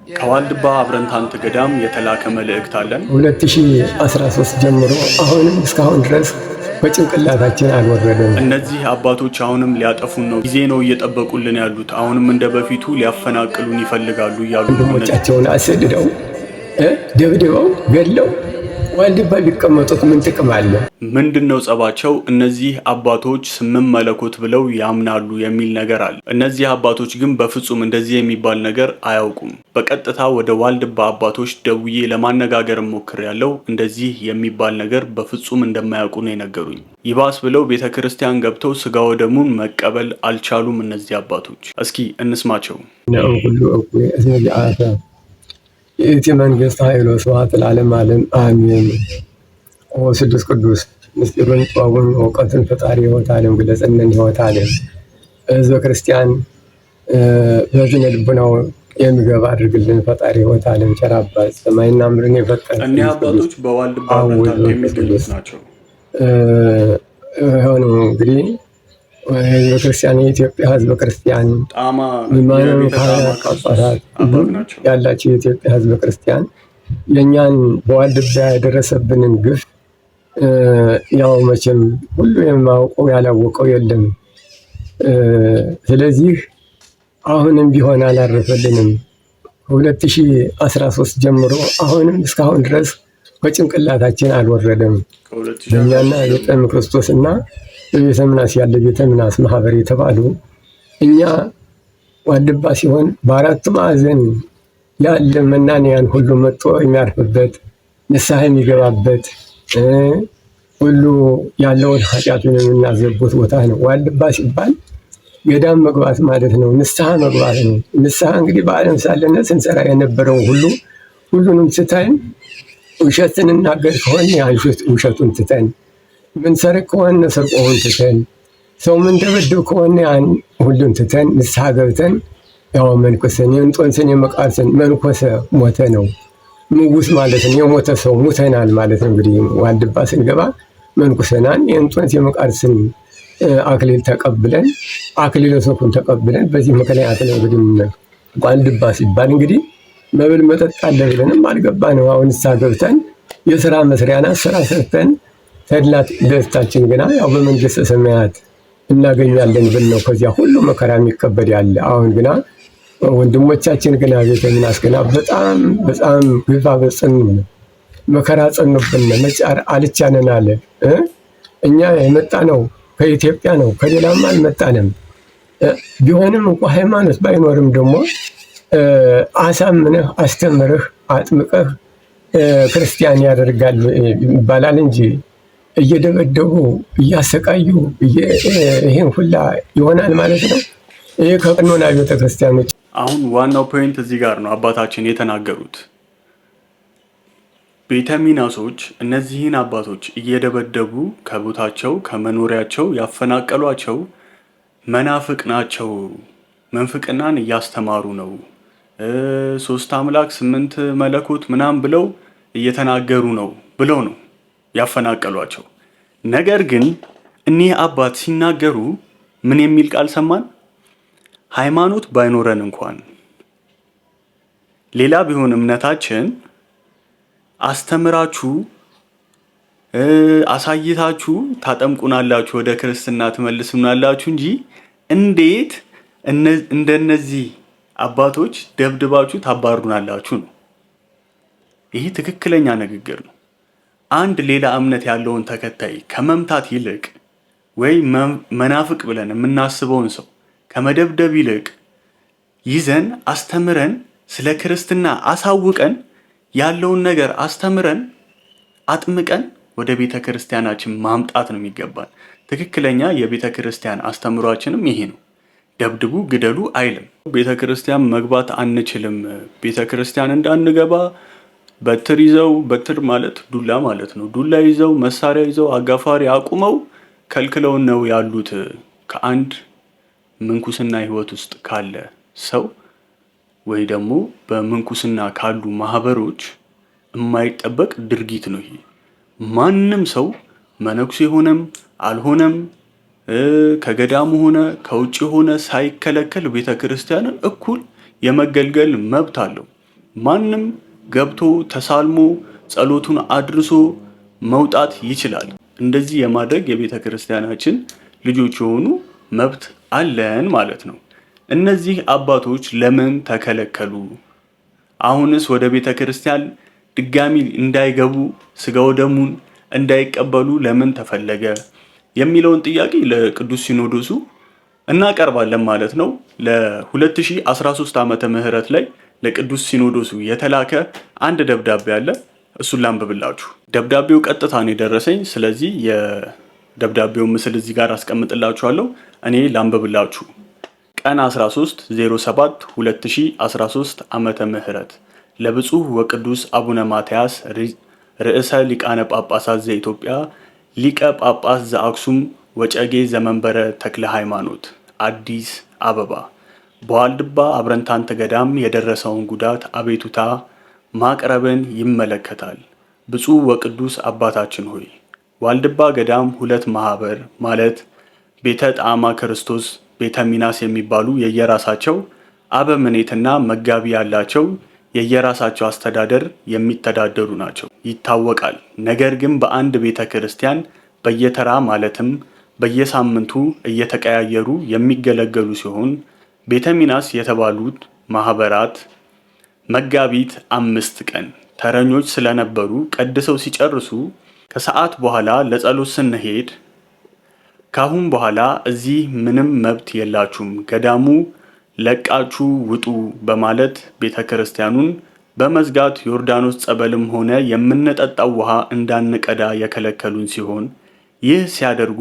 ከዋልድባ አብረንታንት ገዳም የተላከ መልእክት አለን። 2013 ጀምሮ አሁንም እስካሁን ድረስ በጭንቅላታችን አልወረደም። እነዚህ አባቶች አሁንም ሊያጠፉን ነው፣ ጊዜ ነው እየጠበቁልን ያሉት። አሁንም እንደ በፊቱ ሊያፈናቅሉን ይፈልጋሉ እያሉ ወንድሞቻቸውን አሰድደው ደብድበው ገድለው ዋልድባ ቢቀመጡት ምን ጥቅም አለ? ምንድነው ጸባቸው? እነዚህ አባቶች ስምም መለኮት ብለው ያምናሉ የሚል ነገር አለ። እነዚህ አባቶች ግን በፍጹም እንደዚህ የሚባል ነገር አያውቁም። በቀጥታ ወደ ዋልድባ አባቶች ደውዬ ለማነጋገር ሞክሬያለሁ። እንደዚህ የሚባል ነገር በፍጹም እንደማያውቁ ነው የነገሩኝ። ይባስ ብለው ቤተ ክርስቲያን ገብተው ስጋ ወደሙን መቀበል አልቻሉም እነዚህ አባቶች። እስኪ እንስማቸው። የእቲ መንግስት ኃይሎ ስብሐት ለዓለም ዓለም አሜን። ኦ ስሉስ ቅዱስ ምስጢሩን ጥበቡን እውቀትን ፈጣሪ ሕይወት ዓለም ግለጽልን ሕይወት ዓለም ሕዝበ ክርስቲያን በዝነ ልቡናው የሚገባ አድርግልን ፈጣሪ ሕይወት ዓለም ቸር አባት ሰማይና ምድርን የፈጠረ እኒህ አባቶች በዋልድባ አብረንታንት የሚገኙት ናቸው። ሆኖ እንግዲህ ህዝበ ክርስቲያን የኢትዮጵያ ህዝበ ክርስቲያን ሚማንም ካጳጳሳት ያላቸው የኢትዮጵያ ህዝበ ክርስቲያን የእኛን በዋልድባ ያደረሰብንን ግፍ ያው መቼም ሁሉ የማያውቀው ያላወቀው የለም። ስለዚህ አሁንም ቢሆን አላረፈልንም። 2013 ጀምሮ አሁንም እስካሁን ድረስ በጭንቅላታችን አልወረደም። በእኛና የጠም ክርስቶስና በቤተ ምናስ ያለ ቤተ ምናስ ማህበር የተባሉ እኛ ዋልድባ ሲሆን በአራቱ ማዕዘን ያለ መናንያን ሁሉ መጥቶ የሚያርፍበት ንስሐ የሚገባበት ሁሉ ያለውን ኃጢአቱን የምናዘቡት ቦታ ነው። ዋልድባ ሲባል ገዳም መግባት ማለት ነው። ንስሐ መግባት ነው። ንስሐ እንግዲህ በዓለም ሳለነ ስንሰራ የነበረው ሁሉንም ትተን ውሸትን እናገር ከሆነ ውሸቱን ትተን ምንሰርቅ ከሆነ ሰርቆውን ትተን ሰው ምንደበድብ ከሆነ ያን ሁሉን ትተን ንስሐ ገብተን ያው መንኮሰን የእንጦንስን የመቃርስን መንኮሰ ሞተ ነው። ንጉስ ማለት ነው። የሞተ ሰው ሙተናል ማለት ነው። እንግዲህ ዋልድባ ስንገባ መንኩሰናን የእንጦንስ የመቃርስን አክሊል ተቀብለን አክሊለ ሦኩን ተቀብለን በዚህ ምክንያት ነው እንግዲህ ዋልድባ ሲባል እንግዲህ መብል መጠጥ አለ ብለንም አልገባ ነው። አሁን ንስሐ ገብተን የሥራ መስሪያና ስራ ሰርተን ተድላት ደስታችን ግና ያው በመንግስተ ሰማያት እናገኛለን ብል ነው ከዚያ ሁሉ መከራ የሚከበድ ያለ። አሁን ግና ወንድሞቻችን ግና ቤተ ምናስ ግና በጣም ግፋ በጽኑ መከራ ጸኑብን። መጫር አልቻነን አለ። እኛ የመጣ ነው ከኢትዮጵያ ነው፣ ከሌላም አልመጣንም። ቢሆንም እንኳ ሃይማኖት ባይኖርም ደግሞ አሳምነህ አስተምረህ አጥምቀህ ክርስቲያን ያደርጋል ይባላል እንጂ እየደበደቡ እያሰቃዩ ይሄን ሁላ ይሆናል ማለት ነው። ይሄ ከቀኖና ቤተ ክርስቲያኖች አሁን ዋናው ፖይንት እዚህ ጋር ነው አባታችን የተናገሩት። ቤተ ሚናሶች እነዚህን አባቶች እየደበደቡ ከቦታቸው ከመኖሪያቸው ያፈናቀሏቸው መናፍቅ ናቸው፣ መንፍቅናን እያስተማሩ ነው፣ 3 አምላክ 8 መለኮት ምናምን ብለው እየተናገሩ ነው ብለው ነው ያፈናቀሏቸው። ነገር ግን እኒህ አባት ሲናገሩ ምን የሚል ቃል ሰማን? ሃይማኖት ባይኖረን እንኳን ሌላ ቢሆን እምነታችን አስተምራችሁ አሳይታችሁ ታጠምቁናላችሁ፣ ወደ ክርስትና ትመልሱናላችሁ እንጂ እንዴት እንደነዚህ አባቶች ደብድባችሁ ታባሩናላችሁ ነው። ይህ ትክክለኛ ንግግር ነው። አንድ ሌላ እምነት ያለውን ተከታይ ከመምታት ይልቅ ወይ መናፍቅ ብለን የምናስበውን ሰው ከመደብደብ ይልቅ ይዘን አስተምረን ስለ ክርስትና አሳውቀን ያለውን ነገር አስተምረን አጥምቀን ወደ ቤተ ክርስቲያናችን ማምጣት ነው የሚገባን። ትክክለኛ የቤተ ክርስቲያን አስተምሯችንም ይሄ ነው። ደብድቡ ግደሉ አይልም። ቤተ ክርስቲያን መግባት አንችልም። ቤተ ክርስቲያን እንዳንገባ በትር ይዘው፣ በትር ማለት ዱላ ማለት ነው። ዱላ ይዘው መሳሪያ ይዘው አጋፋሪ አቁመው ከልክለውን ነው ያሉት። ከአንድ ምንኩስና ህይወት ውስጥ ካለ ሰው ወይ ደግሞ በምንኩስና ካሉ ማህበሮች የማይጠበቅ ድርጊት ነው ይሄ። ማንም ሰው መነኩሴ ሆነም አልሆነም ከገዳሙ ሆነ ከውጭ ሆነ ሳይከለከል ቤተ ክርስቲያንን እኩል የመገልገል መብት አለው። ማንም ገብቶ ተሳልሞ ጸሎቱን አድርሶ መውጣት ይችላል። እንደዚህ የማድረግ የቤተ ክርስቲያናችን ልጆች የሆኑ መብት አለን ማለት ነው። እነዚህ አባቶች ለምን ተከለከሉ? አሁንስ ወደ ቤተ ክርስቲያን ድጋሚ እንዳይገቡ ስጋው ደሙን እንዳይቀበሉ ለምን ተፈለገ የሚለውን ጥያቄ ለቅዱስ ሲኖዶሱ እናቀርባለን ማለት ነው። ለ2013 ዓመተ ምህረት ላይ ለቅዱስ ሲኖዶሱ የተላከ አንድ ደብዳቤ አለ። እሱን ላንብብላችሁ። ደብዳቤው ቀጥታ ነው የደረሰኝ። ስለዚህ የደብዳቤውን ምስል እዚህ ጋር አስቀምጥላችኋለሁ። እኔ ላንብብላችሁ። ቀን 13/07/2013 ዓመተ ምህረት ለብፁዕ ወቅዱስ አቡነ ማትያስ ርዕሰ ሊቃነ ጳጳሳት ዘኢትዮጵያ ሊቀ ጳጳስ ዘአክሱም ወጨጌ ዘመንበረ ተክለ ሃይማኖት አዲስ አበባ በዋልድባ አብረንታንት ገዳም የደረሰውን ጉዳት አቤቱታ ማቅረብን ይመለከታል። ብፁዕ ወቅዱስ አባታችን ሆይ ዋልድባ ገዳም ሁለት ማህበር ማለት ቤተ ጣዕማ ክርስቶስ፣ ቤተ ሚናስ የሚባሉ የየራሳቸው አበምኔትና መጋቢ ያላቸው የየራሳቸው አስተዳደር የሚተዳደሩ ናቸው ይታወቃል። ነገር ግን በአንድ ቤተ ክርስቲያን በየተራ ማለትም በየሳምንቱ እየተቀያየሩ የሚገለገሉ ሲሆን ቤተ ሚናስ የተባሉት ማህበራት መጋቢት 5 ቀን ተረኞች ስለነበሩ ቀድሰው ሲጨርሱ ከሰዓት በኋላ ለጸሎት ስንሄድ ካሁን በኋላ እዚህ ምንም መብት የላችሁም፣ ገዳሙ ለቃችሁ ውጡ በማለት ቤተ ክርስቲያኑን በመዝጋት ዮርዳኖስ ጸበልም ሆነ የምንጠጣው ውሃ እንዳንቀዳ የከለከሉን ሲሆን ይህ ሲያደርጉ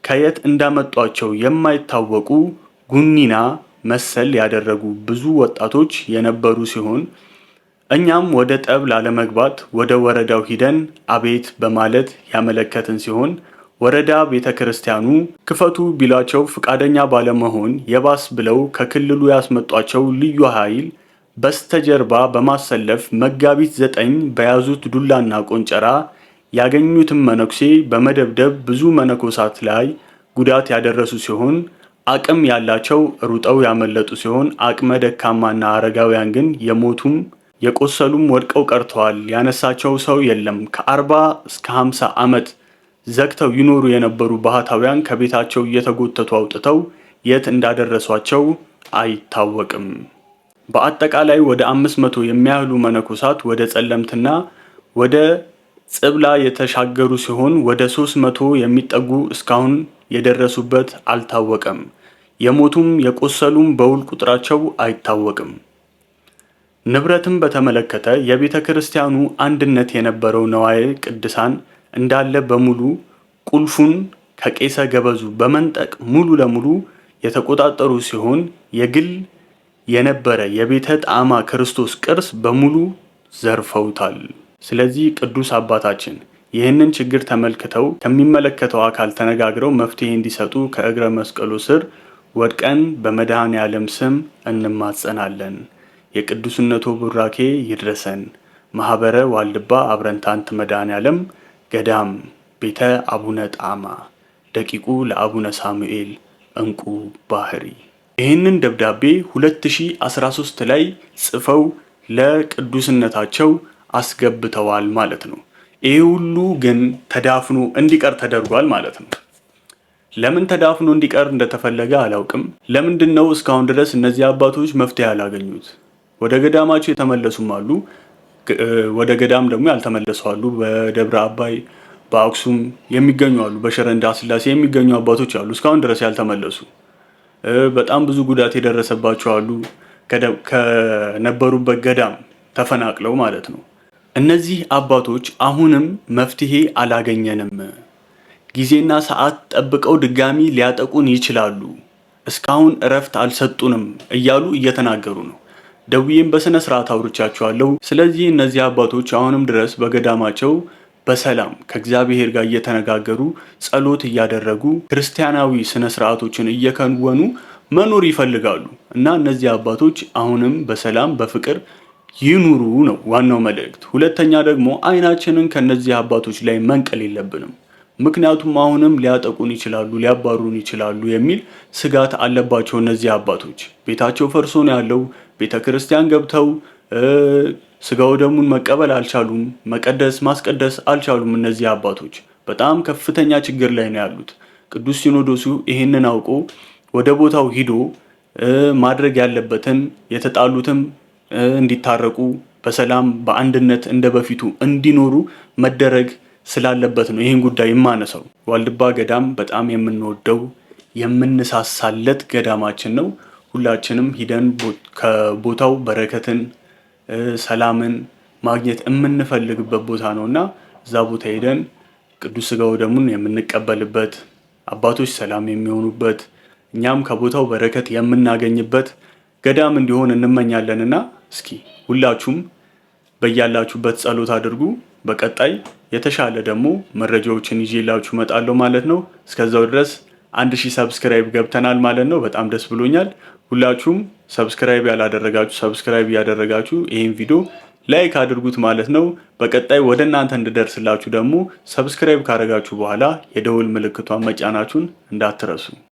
ከየት እንዳመጧቸው የማይታወቁ ጉኒና መሰል ያደረጉ ብዙ ወጣቶች የነበሩ ሲሆን እኛም ወደ ጠብ ላለመግባት ወደ ወረዳው ሂደን አቤት በማለት ያመለከትን ሲሆን ወረዳ ቤተ ክርስቲያኑ ክፈቱ ቢሏቸው ፍቃደኛ ባለመሆን የባስ ብለው ከክልሉ ያስመጧቸው ልዩ ኃይል በስተጀርባ በማሰለፍ መጋቢት 9 በያዙት ዱላና ቆንጨራ ያገኙትን መነኩሴ በመደብደብ ብዙ መነኮሳት ላይ ጉዳት ያደረሱ ሲሆን አቅም ያላቸው ሩጠው ያመለጡ ሲሆን አቅመ ደካማና አረጋውያን ግን የሞቱም የቆሰሉም ወድቀው ቀርተዋል። ያነሳቸው ሰው የለም። ከ40 እስከ 50 ዓመት ዘግተው ይኖሩ የነበሩ ባህታውያን ከቤታቸው እየተጎተቱ አውጥተው የት እንዳደረሷቸው አይታወቅም። በአጠቃላይ ወደ 500 የሚያህሉ መነኮሳት ወደ ጸለምትና ወደ ጽብላ የተሻገሩ ሲሆን ወደ 300 የሚጠጉ እስካሁን የደረሱበት አልታወቀም። የሞቱም የቆሰሉም በውል ቁጥራቸው አይታወቅም። ንብረትም በተመለከተ የቤተ ክርስቲያኑ አንድነት የነበረው ነዋየ ቅድሳን እንዳለ በሙሉ ቁልፉን ከቄሰ ገበዙ በመንጠቅ ሙሉ ለሙሉ የተቆጣጠሩ ሲሆን የግል የነበረ የቤተ ጣዕማ ክርስቶስ ቅርስ በሙሉ ዘርፈውታል። ስለዚህ ቅዱስ አባታችን ይህንን ችግር ተመልክተው ከሚመለከተው አካል ተነጋግረው መፍትሄ እንዲሰጡ ከእግረ መስቀሉ ስር ወድቀን በመድኃኔ ዓለም ስም እንማጸናለን። የቅዱስነቱ ቡራኬ ይድረሰን። ማህበረ ዋልድባ አብረንታንት መድኃኔ ዓለም ገዳም ቤተ አቡነ ጣዕማ ደቂቁ ለአቡነ ሳሙኤል እንቁ ባህሪ። ይህንን ደብዳቤ 2013 ላይ ጽፈው ለቅዱስነታቸው አስገብተዋል ማለት ነው። ይህ ሁሉ ግን ተዳፍኖ እንዲቀር ተደርጓል ማለት ነው። ለምን ተዳፍኖ እንዲቀር እንደተፈለገ አላውቅም። ለምንድን ነው እስካሁን ድረስ እነዚህ አባቶች መፍትሄ ያላገኙት? ወደ ገዳማቸው የተመለሱም አሉ፣ ወደ ገዳም ደግሞ ያልተመለሱ አሉ። በደብረ አባይ በአክሱም የሚገኙ አሉ፣ በሸረንዳ ስላሴ የሚገኙ አባቶች አሉ እስካሁን ድረስ ያልተመለሱ። በጣም ብዙ ጉዳት የደረሰባቸው አሉ፣ ከነበሩበት ገዳም ተፈናቅለው ማለት ነው። እነዚህ አባቶች አሁንም መፍትሄ አላገኘንም፣ ጊዜና ሰዓት ጠብቀው ድጋሚ ሊያጠቁን ይችላሉ፣ እስካሁን እረፍት አልሰጡንም እያሉ እየተናገሩ ነው። ደውዬም በስነ ስርዓት አውርቻቸዋለሁ። ስለዚህ እነዚህ አባቶች አሁንም ድረስ በገዳማቸው በሰላም ከእግዚአብሔር ጋር እየተነጋገሩ ጸሎት እያደረጉ ክርስቲያናዊ ስነ ስርዓቶችን እየከወኑ መኖር ይፈልጋሉ እና እነዚህ አባቶች አሁንም በሰላም በፍቅር ይኑሩ ነው ዋናው መልእክት። ሁለተኛ ደግሞ አይናችንን ከነዚህ አባቶች ላይ መንቀል የለብንም። ምክንያቱም አሁንም ሊያጠቁን ይችላሉ፣ ሊያባሩን ይችላሉ የሚል ስጋት አለባቸው። እነዚህ አባቶች ቤታቸው ፈርሶ ነው ያለው። ቤተ ክርስቲያን ገብተው ስጋው ደሙን መቀበል አልቻሉም፣ ማስቀደስ አልቻሉም። እነዚህ አባቶች በጣም ከፍተኛ ችግር ላይ ነው ያሉት። ቅዱስ ሲኖዶሱ ይህንን አውቆ ወደ ቦታው ሂዶ ማድረግ ያለበትን የተጣሉትም እንዲታረቁ በሰላም በአንድነት እንደ በፊቱ እንዲኖሩ መደረግ ስላለበት ነው ይህን ጉዳይ የማነሳው። ዋልድባ ገዳም በጣም የምንወደው የምንሳሳለት ገዳማችን ነው። ሁላችንም ሂደን ከቦታው በረከትን ሰላምን ማግኘት የምንፈልግበት ቦታ ነውና እዛ ቦታ ሄደን ቅዱስ ሥጋው ደሙን የምንቀበልበት አባቶች ሰላም የሚሆኑበት እኛም ከቦታው በረከት የምናገኝበት ገዳም እንዲሆን እንመኛለንና እስኪ ሁላችሁም በያላችሁበት ጸሎት አድርጉ። በቀጣይ የተሻለ ደግሞ መረጃዎችን ይዤላችሁ እመጣለሁ ማለት ነው። እስከዛው ድረስ 1000 ሰብስክራይብ ገብተናል ማለት ነው። በጣም ደስ ብሎኛል። ሁላችሁም ሰብስክራይብ ያላደረጋችሁ ሰብስክራይብ ያደረጋችሁ ይህን ቪዲዮ ላይክ አድርጉት ማለት ነው። በቀጣይ ወደ እናንተ እንድደርስላችሁ ደግሞ ሰብስክራይብ ካደረጋችሁ በኋላ የደውል ምልክቷን መጫናችሁን እንዳትረሱ።